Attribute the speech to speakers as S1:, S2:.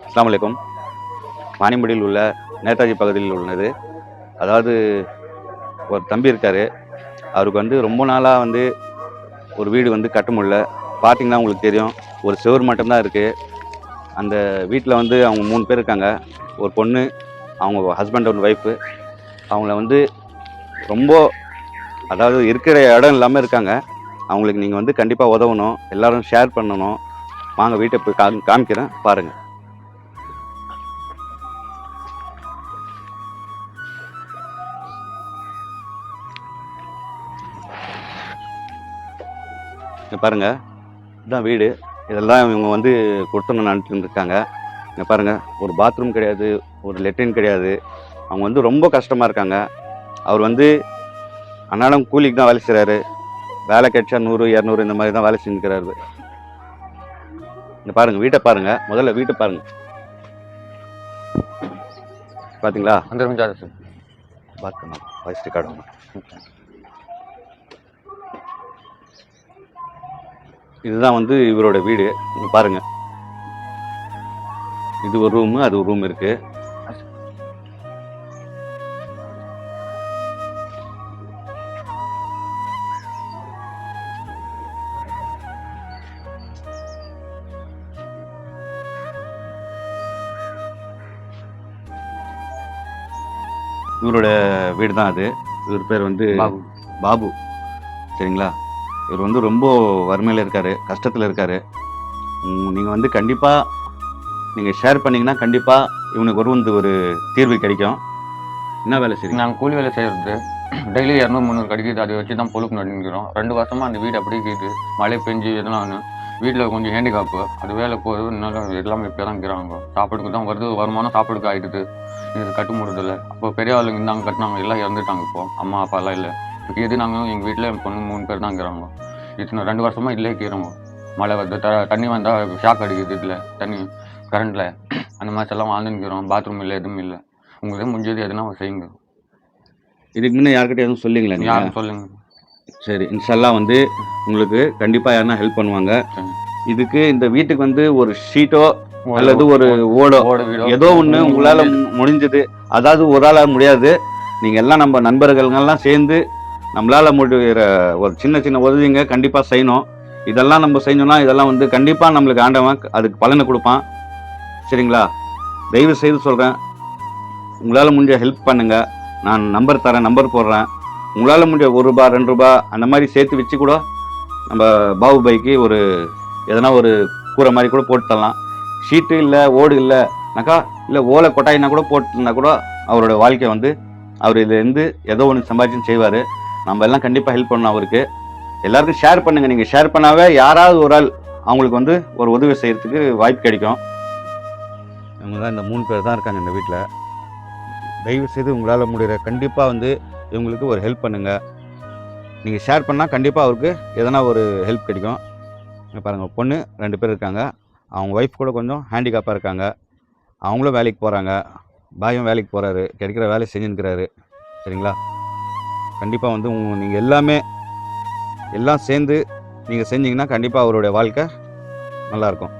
S1: அஸ்ஸலாமு அலைக்கும். வாணியம்பாடியில் உள்ள நேதாஜி பகுதியில் உள்ளது. அதாவது ஒரு தம்பி இருக்கார். அவருக்கு வந்து ரொம்ப நாளாக வந்து ஒரு வீடு வந்து கட்ட முடியல. பார்த்தீங்கன்னா உங்களுக்கு தெரியும், ஒரு சுவர் மட்டும்தான் இருக்குது. அந்த வீட்டில் வந்து அவங்க 3 பேர் இருக்காங்க. ஒரு பொண்ணு, அவங்க ஹஸ்பண்ட் அண்ட் ஒய்ஃபு. அவங்கள வந்து ரொம்ப, அதாவது இருக்கிற இடம் இல்லாமல் இருக்காங்க. அவங்களுக்கு நீங்கள் வந்து கண்டிப்பாக உதவணும், எல்லோரும் ஷேர் பண்ணணும். வாங்க வீட்டை போய் காமிக்கிறேன், பாருங்கள். இங்கே பாருங்கள், இதுதான் வீடு. இதெல்லாம் இவங்க வந்து கொடுத்தணும்னு அனுப்பிட்டுருக்காங்க. இங்கே பாருங்கள், ஒரு பாத்ரூம் கிடையாது, ஒரு லெட்ரின் கிடையாது. அவங்க வந்து ரொம்ப கஷ்டமாக இருக்காங்க. அவர் வந்து அன்னாடம் கூலிக்கு தான் வேலை செய்கிறாரு. வேலை கிடைச்சா 100, 200 இந்த மாதிரி தான் வேலை செஞ்சுக்கிறாரு. இங்கே பாருங்கள், வீட்டை பாருங்கள், முதல்ல வீட்டை பாருங்கள். பார்த்தீங்களா? பார்க்கணும், வாய்ஸ் ரெக்கார்டு ஆகும். இதுதான் வந்து இவரோட வீடு. இங்கே பாருங்கள், இது ஒரு ரூமு, அது ஒரு ரூம் இருக்குது. இவரோட வீடு தான் அது. இவர் பேர் வந்து பாபு. சரிங்களா? இவர் வந்து ரொம்ப வறுமையில் இருக்கார், கஷ்டத்தில் இருக்கார். நீங்கள் வந்து கண்டிப்பாக நீங்கள் ஷேர் பண்ணிங்கன்னா கண்டிப்பாக இவனுக்கு ஒரு தீர்வு கிடைக்கும். என்ன வேலை செய்யுங்க?
S2: நாங்கள் கூலி வேலை செய்கிறது. டெய்லி 200, 300 கிடைக்கிது. அதை வச்சு தான் பொழுப்பு நடிக்கிறோம். 2 வருஷமாக அந்த வீடு அப்படியே இருக்குது. மழை பெஞ்சு இதெல்லாம் வீட்டில் கொஞ்சம் ஹேண்டிகாப்பு. அது வேலை போகுது, இன்னும் எல்லாமே இப்போ தான் இருக்கிறாங்க. சாப்பாடுக்கு தான் வருது, வருமானம் சாப்பாடுக்கு ஆகிடுது. இது கட்ட முடியதில்லை. அப்போ பெரிய ஆளுங்க இருந்தாங்க, கட்டினாங்க, எல்லாம் இறந்துட்டாங்க. இப்போ அம்மா அப்பாலாம் இல்லை. இப்போ எது நாங்கள் எங்கள் வீட்டில் என் பொண்ணு 3 பேர் தான் இருக்கிறாங்க. இத்தனை 2 வருஷமாக இல்லே இருக்கிறோங்க. மழை வருது, தண்ணி வந்தால் ஷாக் அடிக்குது. இதில் தண்ணி கரண்டில் அந்த மாதிரி எல்லாம் வாழ்ந்துருக்கிறோம். பாத்ரூம் இல்லை, எதுவும் இல்லை. உங்களுக்கு முடிஞ்சது எதுனா செய்யுங்க.
S1: இதுக்கு முன்னே யார்கிட்ட எதுவும் சொல்லிங்களா?
S2: யாரும் சொல்லுங்க.
S1: சரி, இன்ஷால்லா வந்து உங்களுக்கு கண்டிப்பாக யாருன்னா ஹெல்ப் பண்ணுவாங்க. இதுக்கு இந்த வீட்டுக்கு வந்து ஒரு ஷீட்டோ அல்லது ஒரு ஓடோ ஏதோ ஒன்று உங்களால் முடிஞ்சது. அதாவது ஒரு ஆளாக முடியாது, நீங்கள் எல்லாம் நம்ம நண்பர்கள்லாம் சேர்ந்து நம்மளால் முடிகிற ஒரு சின்ன சின்ன உதவிங்க கண்டிப்பாக செய்யணும். இதெல்லாம் நம்ம செஞ்சோம்னா இதெல்லாம் வந்து கண்டிப்பாக நம்மளுக்கு ஆண்டவன் அதுக்கு பலனை கொடுப்பான். சரிங்களா? தயவு செய்து சொல்கிறேன், உங்களால் முடிஞ்ச ஹெல்ப் பண்ணுங்கள். நான் நம்பர் தரேன், நம்பர் போடுறேன். உங்களால் முடிஞ்ச 1 ரூபா 2 ரூபா அந்த மாதிரி சேர்த்து வச்சு கூட நம்ம பாபு பைக்கு ஒரு எதனா ஒரு கூரை மாதிரி கூட போட்டு தரலாம். ஷீட்டு இல்லை, ஓடு இல்லைனாக்கா, இல்லை ஓலை கொட்டாயினா கூட போட்டுனா கூட அவரோட வாழ்க்கை வந்து அவர் இதுலேருந்து ஏதோ ஒன்று சம்பாதிச்சுன்னு செய்வார். நம்ம எல்லாம் கண்டிப்பாக ஹெல்ப் பண்ணணும் அவருக்கு. எல்லாருக்கும் ஷேர் பண்ணுங்கள். நீங்கள் ஷேர் பண்ணாவே யாராவது ஒரு ஆள் அவங்களுக்கு வந்து ஒரு உதவி செய்கிறதுக்கு வாய்ப்பு கிடைக்கும். இவங்க தான் இந்த 3 பேர் தான் இருக்காங்க இந்த வீட்டில். தயவு செய்து உங்களால் முடிகிற கண்டிப்பாக வந்து இவங்களுக்கு ஒரு ஹெல்ப் பண்ணுங்கள். நீங்கள் ஷேர் பண்ணால் கண்டிப்பாக அவருக்கு எதனா ஒரு ஹெல்ப் கிடைக்கும். பாருங்கள், பொண்ணு 2 பேர் இருக்காங்க. அவங்க ஒய்ஃப் கூட கொஞ்சம் ஹேண்டிகேப்பாக இருக்காங்க. அவங்களும் வேலைக்கு போகிறாங்க. பாயும் வேலைக்கு போகிறாரு, கிடைக்கிற வேலையை செஞ்சுன்னுக்கிறாரு. சரிங்களா? கண்டிப்பாக வந்து நீங்கள் எல்லாம் சேர்ந்து நீங்கள் செஞ்சிங்கன்னா கண்டிப்பாக அவருடைய வாழ்க்கை நல்லாயிருக்கும்.